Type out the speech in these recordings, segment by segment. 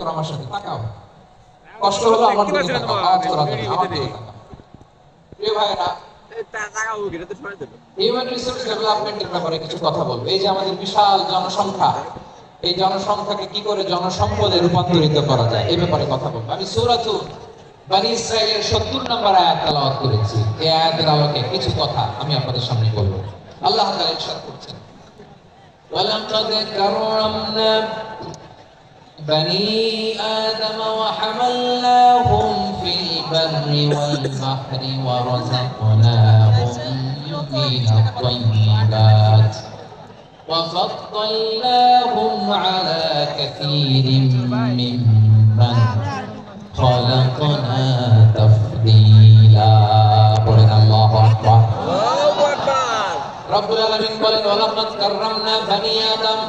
করো আমার সাথে, তাকাও, কষ্ট হলো আমার দিকে তাকাও, আওয়াজ করা যাবে না, আমার দিকে তাকাও। প্রিয় ভাইরা, হিউম্যান রিসোর্স ডেভেলপমেন্টের ব্যাপারে কিছু কথা বলবো। এই যে আমাদের বিশাল জনসংখ্যা, এই জনসংখ্যাকে কি করে জনসম্পদে রূপান্তরিত করা যায় এই ব্যাপারে কথা বলবো। আমি সূরাতুল বনী ইসরাঈলের ৭০ নম্বর আয়াত তেলাওয়াত করেছি। এই আয়াতের আলোকে কিছু কথা আমি আপনাদের সামনে বলবো। আল্লাহ তাআলা ইরশাদ করছেন, ওয়ালাকাদ কাররামনা بني آدم وحملناهم في البر والبحر ورزقناهم من الطيبات وفضلناهم على كثير ممن خلقنا تفضيلا. قولنا الله أكبر. রব্বুল আলামিন বলেন, ওয়ালাকাদ কাররামনা বনি আদম,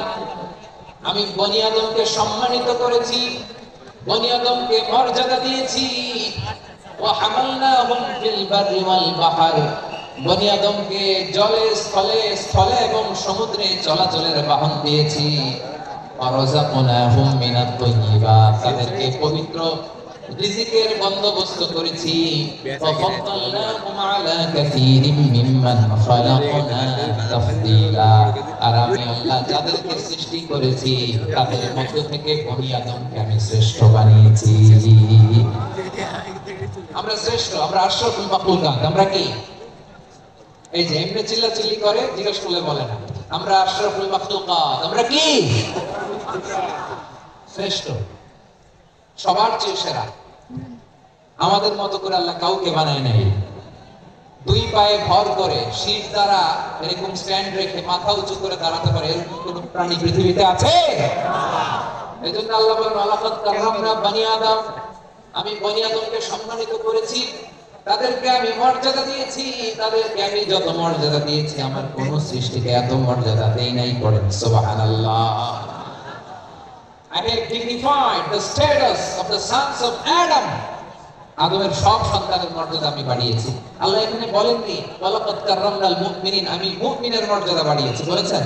আমি বনি আদমকে সম্মানিত করেছি, বনি আদমকে মর্যাদা দিয়েছি। ওয়া হামালনাহুম ফিল বাররি ওয়াল বাহর, বনি আদমকে জলে স্থলে স্থলে এবং সমুদ্রে চলাচলের বাহন দিয়েছি। ওয়া রাযাকনাহুম মিনাত তাইয়্যিবাত, তাদেরকে পবিত্র রিজিকের বন্দোবস্ত করেছি। ওয়া ফাদ্দালনাহুম আলা কাসীরিম মিম্মান খালাকনা তাফদীলা, আর আমি আল্লাহ যাদেরকে সৃষ্টি করেছি তাদের মধ্য থেকে বনি আদমকে আমি শ্রেষ্ঠ বানিয়েছি। আমরা শ্রেষ্ঠ, আমরা আশরাফুল মাখলুকাত। আমরা কি এই যে এমনি চিল্লাচিল্লি করে জিজ্ঞেস করলে বলে না, আমরা আশরাফুল মাখলুকাত। আমরা কি শ্রেষ্ঠ, সবার চেয়ে সেরা। আমাদের মতো করে আল্লাহ কাউকে বানায় নাই। দুই পায়ে ভর করে শীত দ্বারা এরকম স্ট্যান্ড রেখে মাথা উঁচু করে দাঁড়াতে পারে এরকম কোন প্রাণী পৃথিবীতে আছে? এই জন্য আল্লাহ বলেন, ওয়ালাকাদ কাররামনা বনি আদম, আমি বনি আদমকে সম্মানিত করেছি, তাদেরকে আমি মর্যাদা দিয়েছি। তাদেরকে আমি যত মর্যাদা দিয়েছি আমার কোন সৃষ্টিকে এত মর্যাদা দেই নাই। পড়েন সুবহানাল্লাহ। I have dignified the status of the sons of Adam. আদমের সব সন্তানের মর্যাদা আমি বাড়িয়েছি। আল্লাহ এখানে বলেননি ওয়ালাকাদ কাররামনাল মুমিনিন, আমি মুমিনের মর্যাদা বাড়িয়েছি, বলেছেন?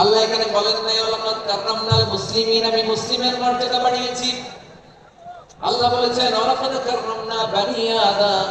আল্লাহ এখানে বলেন নাই ওয়ালাকাদ কাররামনাল মুসলিমিন, আমি মুসলিমের মর্যাদা বাড়িয়েছি। আল্লাহ বলেছেন ওয়ালাকাদ কাররামনা বনি আদম,